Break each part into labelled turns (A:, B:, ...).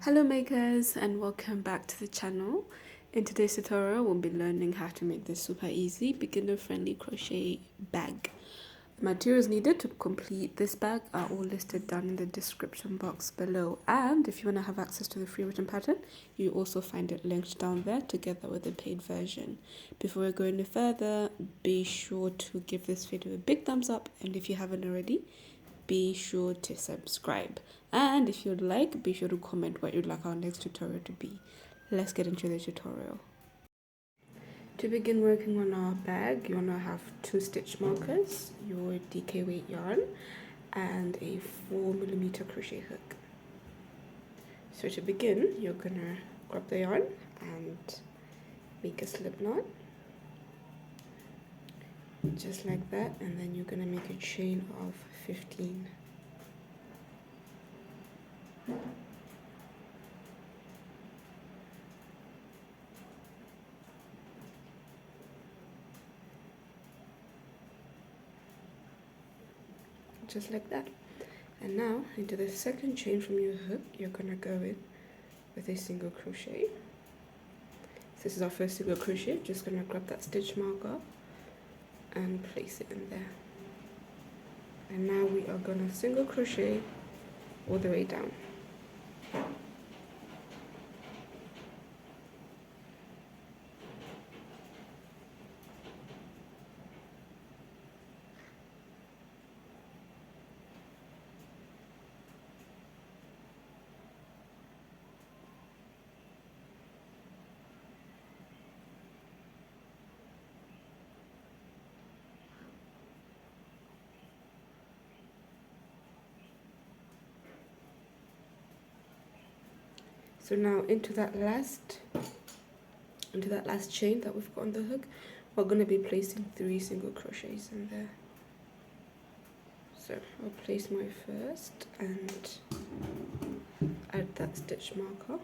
A: Hello makers, and welcome back to the channel. In today's tutorial we'll be learning how to make this super easy beginner friendly crochet bag. Materials needed to complete this bag are all listed down in the description box below, and if you want to have access to the free written pattern you also find it linked down there together with the paid version. Before we go any further, be sure to give this video a big thumbs up, and if you haven't already, be sure to subscribe, and if you'd like, be sure to comment what you'd like our next tutorial to be. Let's get into the tutorial. To begin working on our bag, you want to have 2 stitch markers, your DK weight yarn, and a 4mm crochet hook. So to begin, you're gonna grab the yarn and make a slip knot, just like that, and then you're gonna make a chain of 15. Just like that. And now into the second chain from your hook, you're gonna go in with a single crochet. So this is our first single crochet. Just gonna grab that stitch marker and place it in there. And now we are gonna single crochet all the way down. So now into that last chain that we've got on the hook, we're going to be placing 3 single crochets in there. So I'll place my first and add that stitch marker.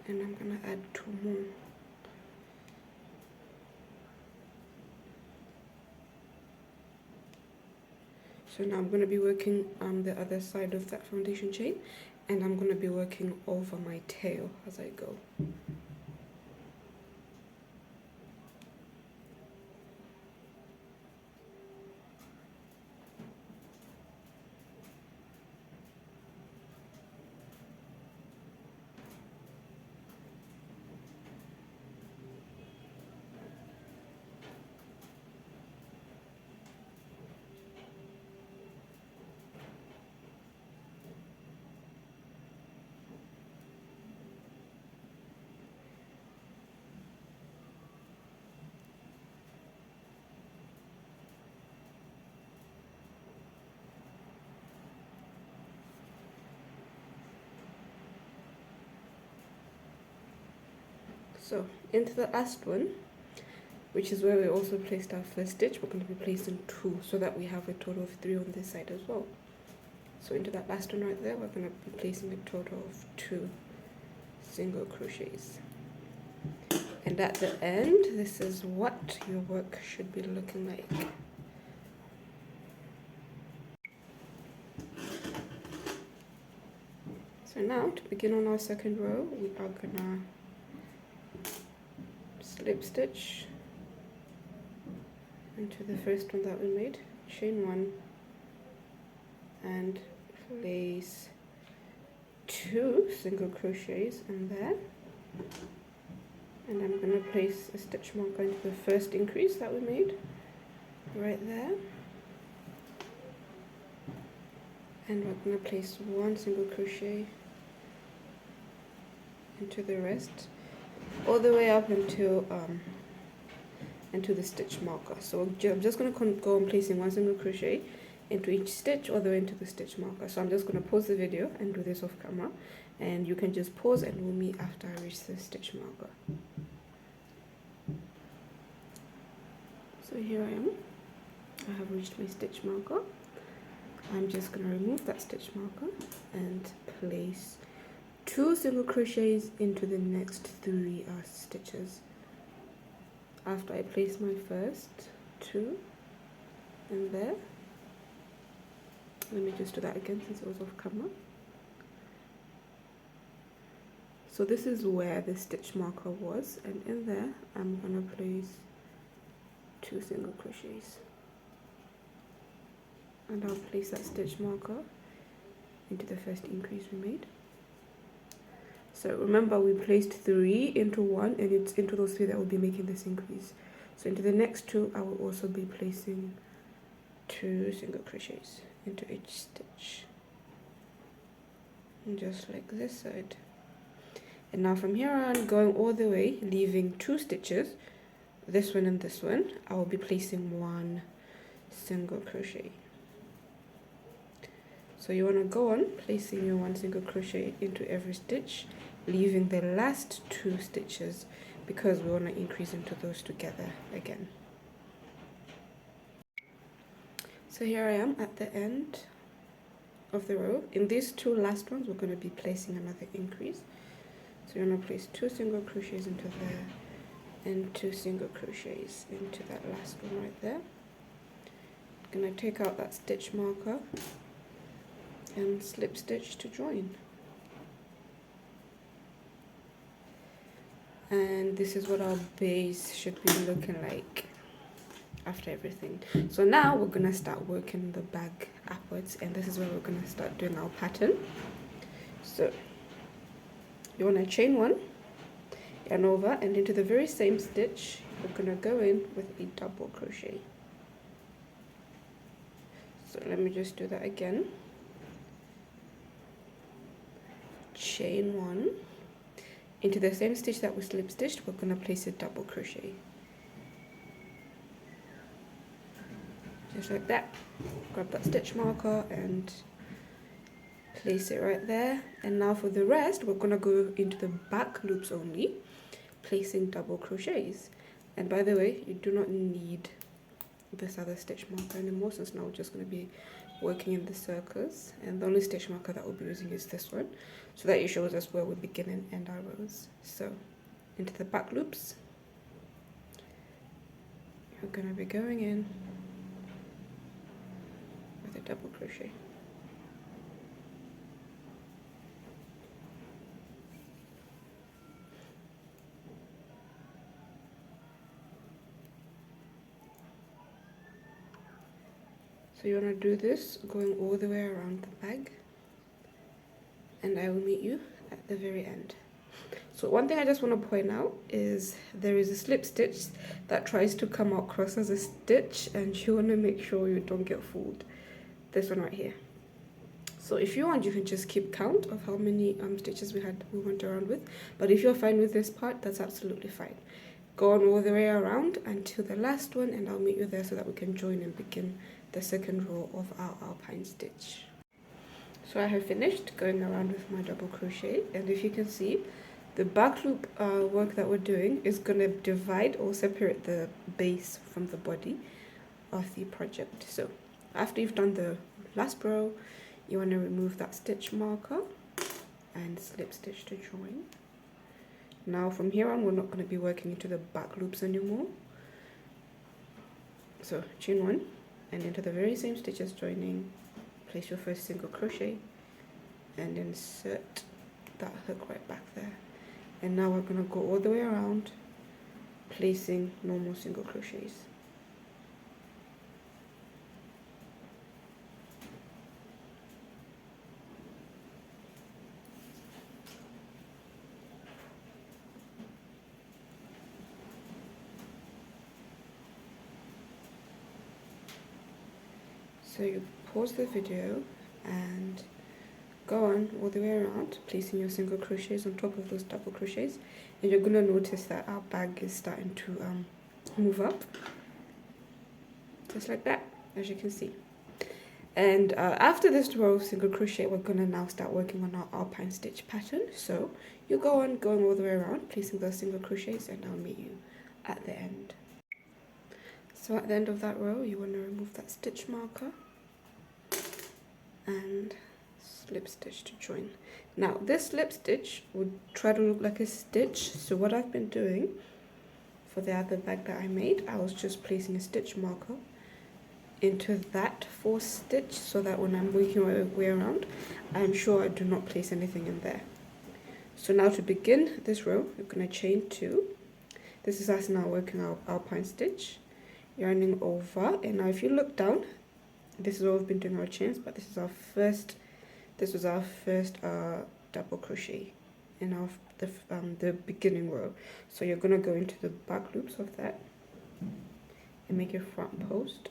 A: And I'm going to add 2 more. So now I'm going to be working on the other side of that foundation chain, and I'm going to be working over my tail as I go. So into the last one, which is where we also placed our first stitch, we're going to be placing 2 so that we have a total of 3 on this side as well. So into that last one right there, we're going to be placing a total of 2 single crochets. And at the end, this is what your work should be looking like. So now to begin on our second row, we are gonna slip stitch into the first one that we made, chain 1, and place 2 single crochets in there. And I'm going to place a stitch marker into the first increase that we made right there, and we're going to place 1 single crochet into the rest all the way up into the stitch marker. So I'm just going to go on placing 1 single crochet into each stitch all the way into the stitch marker. So I'm just going to pause the video and do this off camera, and you can just pause and we'll meet after I reach the stitch marker. So here I am. I have reached my stitch marker. I'm just going to remove that stitch marker and place 2 single crochets into the next 3 stitches. After I place my first, 2 in there. Let me just do that again since it was off camera. So this is where the stitch marker was, and in there I'm gonna place 2 single crochets, and I'll place that stitch marker into the first increase we made. So remember, we placed 3 into 1, and it's into those 3 that will be making this increase. So into the next 2 I will also be placing 2 single crochets into each stitch, and just like this side. And now from here on, going all the way, leaving 2 stitches, this one and this one, I will be placing 1 single crochet. So you want to go on placing your 1 single crochet into every stitch, leaving the last 2 stitches because we want to increase into those together again. So here I am at the end of the row. In these 2 last ones, we're going to be placing another increase. So you're going to place 2 single crochets into there and 2 single crochets into that last one right there. I'm going to take out that stitch marker and slip stitch to join. And this is what our base should be looking like after everything. So now we're gonna start working the bag upwards, and this is where we're gonna start doing our pattern. So you want to chain 1, yarn over, and into the very same stitch we're gonna go in with a double crochet. So let me just do that again. Chain 1, into the same stitch that we slip stitched, we're gonna place a double crochet, just like that. Grab that stitch marker and place it right there. And now for the rest, we're gonna go into the back loops only, placing double crochets. And by the way, you do not need this other stitch marker anymore, since now we're just going to be working in the circles, and the only stitch marker that we'll be using is this one, so that it shows us where we begin and end our rows. So into the back loops, you're going to be going in with a double crochet. So you want to do this going all the way around the bag, and I will meet you at the very end. So one thing I just want to point out is there is a slip stitch that tries to come out cross as a stitch, and you want to make sure you don't get fooled. This one right here. So if you want, you can just keep count of how many stitches we went around with, but if you're fine with this part, that's absolutely fine. Go on all the way around until the last one, and I'll meet you there so that we can join and begin the second row of our alpine stitch. So I have finished going around with my double crochet, and if you can see, the back loop work that we're doing is going to divide or separate the base from the body of the project. So after you've done the last row, you want to remove that stitch marker and slip stitch to join. Now from here on, we're not going to be working into the back loops anymore. So chain 1, and into the very same stitches joining, place your first single crochet and insert that hook right back there. And now we're going to go all the way around, placing normal single crochets. So you pause the video and go on all the way around, placing your single crochets on top of those double crochets, and you're going to notice that our bag is starting to move up, just like that, as you can see. And after this row of single crochet, we're going to now start working on our alpine stitch pattern. So you go on going all the way around, placing those single crochets, and I'll meet you at the end. So at the end of that row, you want to remove that stitch marker and slip stitch to join. Now this slip stitch would try to look like a stitch, so what I've been doing for the other bag that I made, I was just placing a stitch marker into that 4th stitch so that when I'm working my way around, I'm sure I do not place anything in there. So now to begin this row, you're going to chain 2. This is us now working our Alpine stitch, yarning over, and now if you look down, this is what we've been doing our chains, but this was our first double crochet in our the beginning row. So you're going to go into the back loops of that and make your front post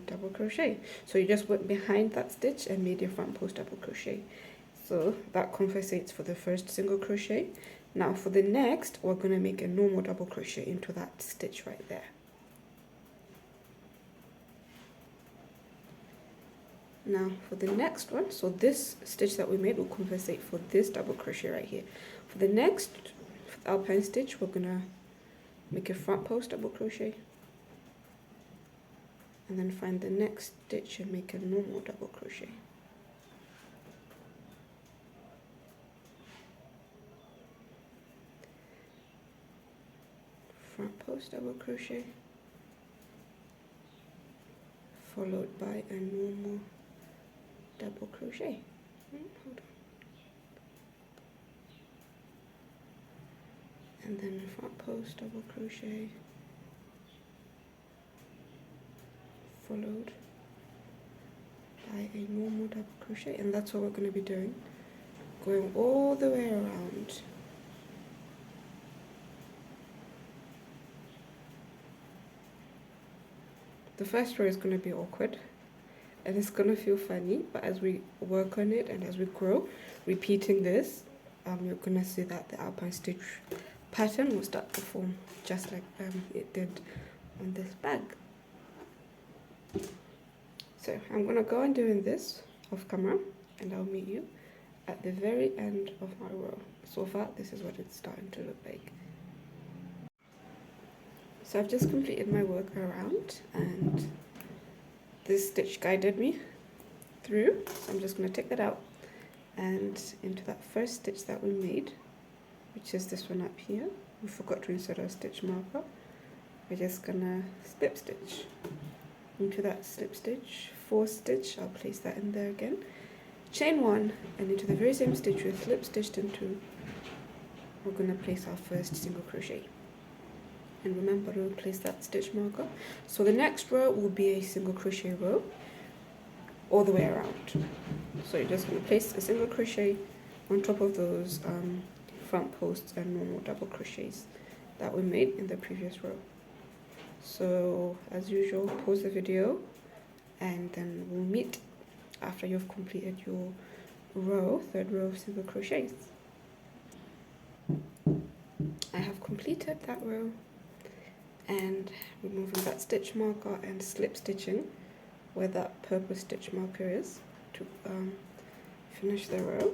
A: double crochet. So you just went behind that stitch and made your front post double crochet. So that compensates for the first single crochet. Now for the next, we're going to make a normal double crochet into that stitch right there. Now for the next one, so this stitch that we made will compensate for this double crochet right here. For the next Alpine stitch, we're going to make a front post double crochet, and then find the next stitch and make a normal double crochet. Front post double crochet, followed by a normal double crochet. Hold on. And then a front post double crochet, followed by a normal double crochet, and that's what we're going to be doing, going all the way around. The first row is going to be awkward and it's going to feel funny, but as we work on it and as we grow, repeating this, you're going to see that the Alpine stitch pattern will start to form just like it did on this bag. So I'm going to go on doing this off camera and I'll meet you at the very end of my row. So far, this is what it's starting to look like. So I've just completed my work around and this stitch guided me through. So I'm just going to take that out and into that first stitch that we made, which is this one up here. We forgot to insert our stitch marker. We're just going to slip stitch into that slip stitch, 4th stitch, I'll place that in there again, chain 1, and into the very same stitch we slip stitched into, we're going to place our first single crochet. And remember to place that stitch marker. So the next row will be a single crochet row all the way around. So you're just going to place a single crochet on top of those front posts and normal double crochets that we made in the previous row. So as usual, pause the video and then we'll meet after you've completed your row, 3rd row of single crochets. I have completed that row and removing that stitch marker and slip stitching where that purple stitch marker is to finish the row.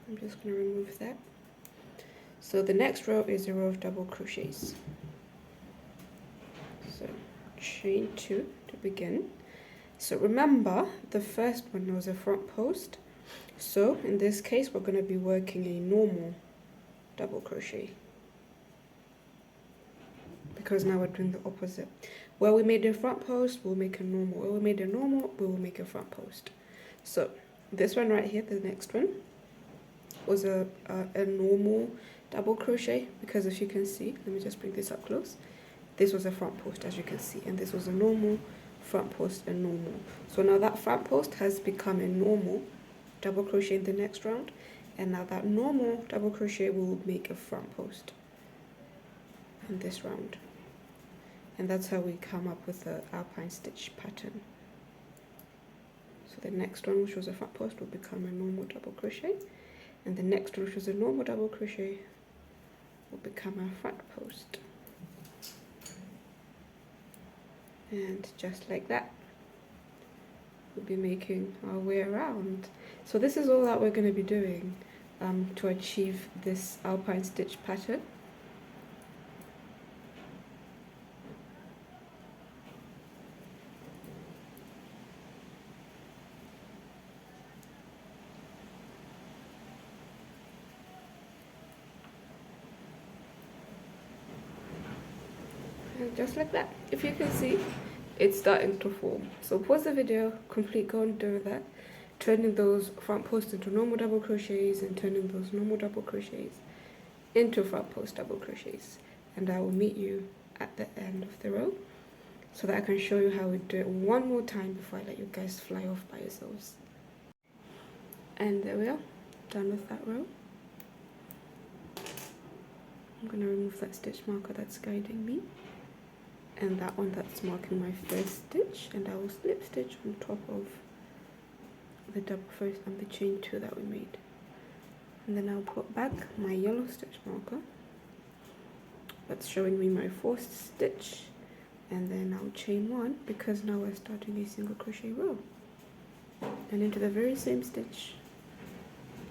A: I'm just going to remove that. So the next row is a row of double crochets. So chain 2 to begin. So remember, the first one was a front post. So in this case, we're going to be working a normal double crochet, because now we're doing the opposite. Where we made a front post, we'll make a normal. Where we made a normal, we will make a front post. So this one right here, the next one, was a normal double crochet, because if you can see, let me just bring this up close. This was a front post, as you can see, and this was a normal front post and normal. So now that front post has become a normal double crochet in the next round, and now that normal double crochet will make a front post in this round, and that's how we come up with the Alpine stitch pattern. So the next one, which was a front post, will become a normal double crochet, and the next one, which was a normal double crochet, will become a front post. And just like that, we'll be making our way around. So this is all that we're going to be doing to achieve this Alpine stitch pattern. just like that. If you can see, it's starting to form. So pause the video, go and do that, turning those front posts into normal double crochets and turning those normal double crochets into front post double crochets, and I will meet you at the end of the row so that I can show you how we do it one more time before I let you guys fly off by yourselves. And there we are, done with that row. I'm going to remove that stitch marker that's guiding me, and that one that's marking my first stitch, and I will slip stitch on top of the double first and the chain 2 that we made, and then I'll put back my yellow stitch marker that's showing me my 4th stitch, and then I'll chain 1 because now we're starting a single crochet row, and into the very same stitch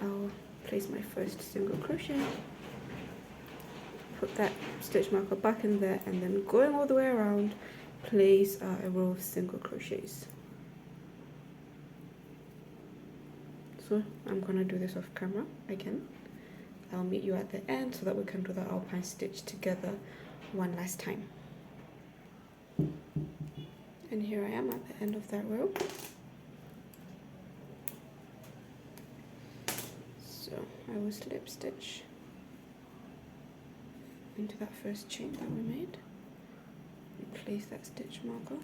A: I'll place my first single crochet, put that stitch marker back in there, and then going all the way around, place a row of single crochets. So I'm gonna do this off camera again. I'll meet you at the end so that we can do the Alpine stitch together one last time. And here I am at the end of that row. So I will slip stitch into that first chain that we made and place that stitch marker,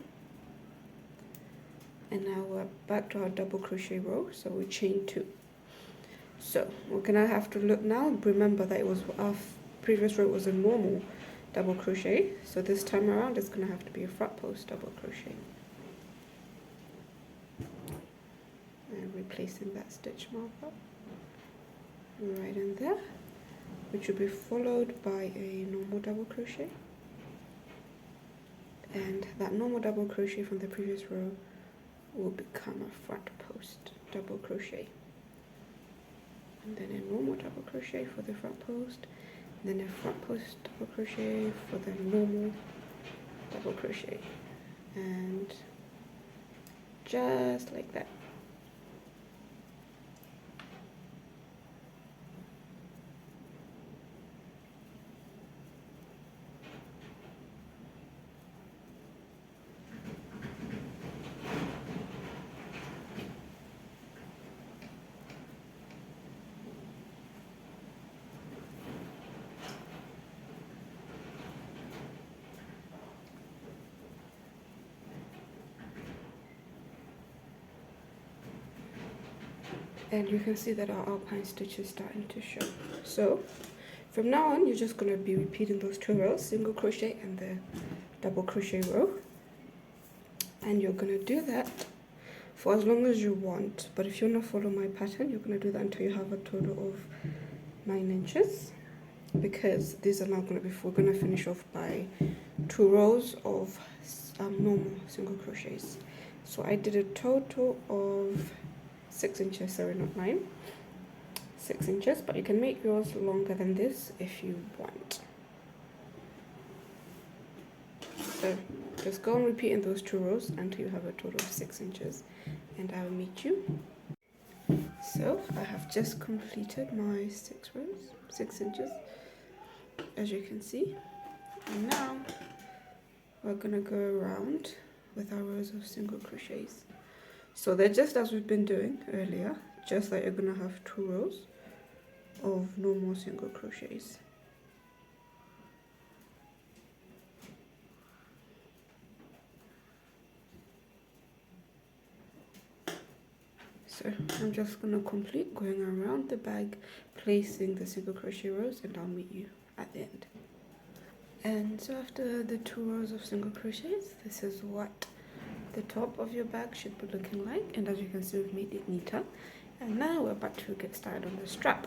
A: and now we're back to our double crochet row, so we chain 2. So we're gonna have to look now, remember that it was our previous row was a normal double crochet, so this time around it's gonna have to be a front post double crochet, and replacing that stitch marker right in there, which will be followed by a normal double crochet, and that normal double crochet from the previous row will become a front post double crochet, and then a normal double crochet for the front post, and then a front post double crochet for the normal double crochet, and just like that. And you can see that our Alpine stitch is starting to show. So from now on, you're just going to be repeating those 2 rows, single crochet and the double crochet row, and you're going to do that for as long as you want. But if you want to follow my pattern, you're going to do that until you have a total of 9 inches, because these are now going to be, we're going to finish off by 2 rows of normal single crochets. So I did a total of 6 inches, sorry, not 9, 6 inches, but you can make yours longer than this if you want. So just go on repeating those 2 rows until you have a total of 6 inches, and I will meet you. So I have just completed my 6 rows, 6 inches, as you can see, and now we're gonna go around with our rows of single crochets. So they're just as we've been doing earlier, just that you're gonna have 2 rows of normal single crochets. So I'm just gonna complete going around the bag, placing the single crochet rows, and I'll meet you at the end. And so after the 2 rows of single crochets, this is what the top of your bag should be looking like, and as you can see, we've made it neater. And now we're about to get started on the strap.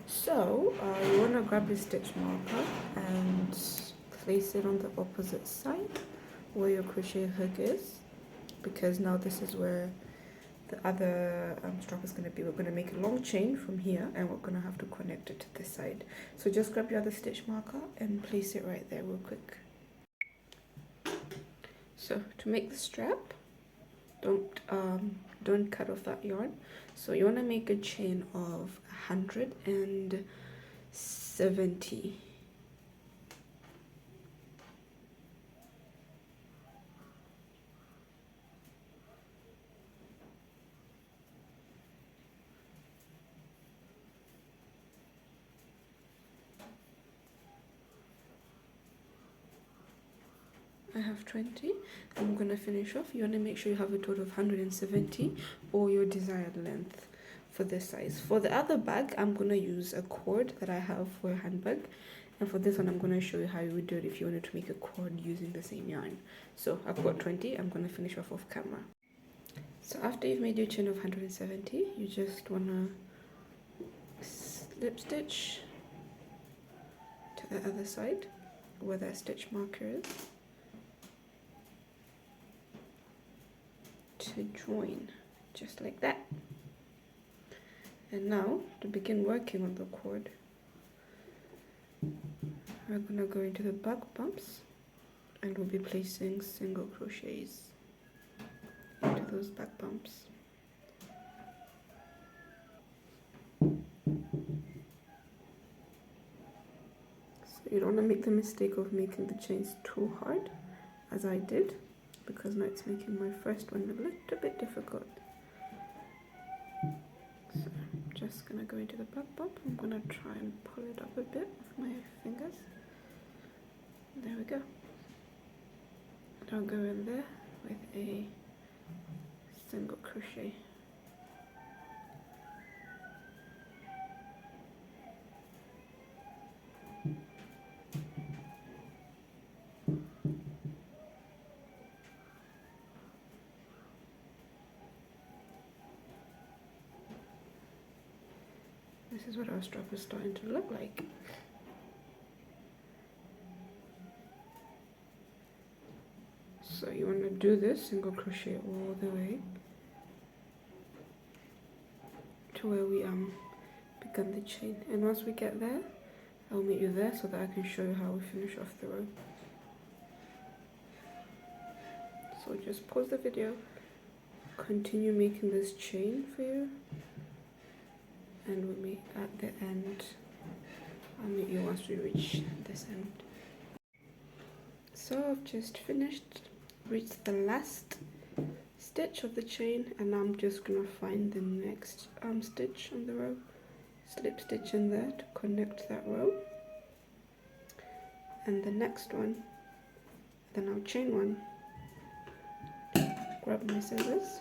A: So you want to grab your stitch marker and place it on the opposite side where your crochet hook is, because now this is where the other strap is going to be. We're going to make a long chain from here, and we're going to have to connect it to this side. So just grab your other stitch marker and place it right there real quick. So to make the strap, don't cut off that yarn. So you want to make a chain of 170. I have 20. I'm going to finish off. You want to make sure you have a total of 170 or your desired length for this size. For the other bag, I'm going to use a cord that I have for a handbag. And for this one, I'm going to show you how you would do it if you wanted to make a cord using the same yarn. So I've got 20. I'm going to finish off camera. So after you've made your chain of 170, you just want to slip stitch to the other side where that stitch marker is to join, just like that. And now to begin working on the cord, we're going to go into the back bumps and we'll be placing single crochets into those back bumps. So you don't want to make the mistake of making the chains too hard, as I did, because now it's making my first one a little bit difficult. So I'm just going to go into the back bump. I'm going to try and pull it up a bit with my fingers. There we go. And I'll go in there with a single crochet. This is what our strap is starting to look like. So you want to do this single crochet all the way to where we begun the chain, and once we get there, I'll meet you there so that I can show you how we finish off the row. So just pause the video, continue making this chain for you, and we'll meet at the end. I'll meet you once we reach this end. So I've just reached the last stitch of the chain, and I'm just gonna find the next stitch on the row, slip stitch in there to connect that row, and the next one, then I'll chain one, grab my scissors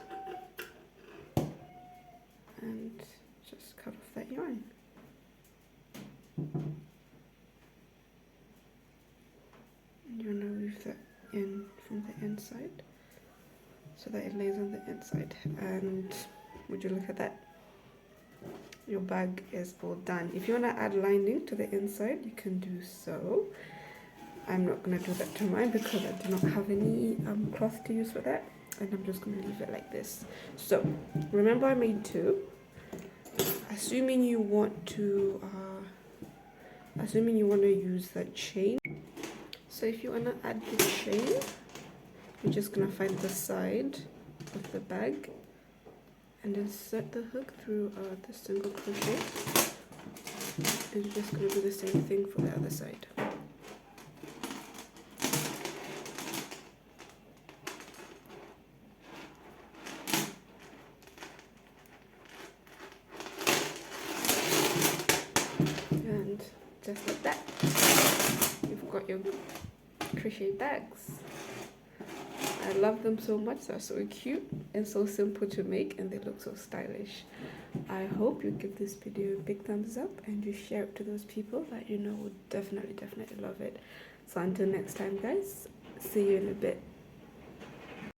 A: and just cut off that yarn. And you want to weave that in from the inside so that it lays on the inside. And would you look at that? Your bag is all done. If you want to add lining to the inside, you can do so. I'm not going to do that to mine because I do not have any cloth to use for that, and I'm just going to leave it like this. So remember, I made two. Assuming you want to use that chain. So if you want to add the chain, you're just going to find the side of the bag and insert the hook through the single crochet, and you're just going to do the same thing for the other side. And just like that, you've got your crochet bags. I love them so much. They're so cute and so simple to make, and they look so stylish. I hope you give this video a big thumbs up and you share it to those people that you know would definitely love it. So until next time, guys, see you in a bit.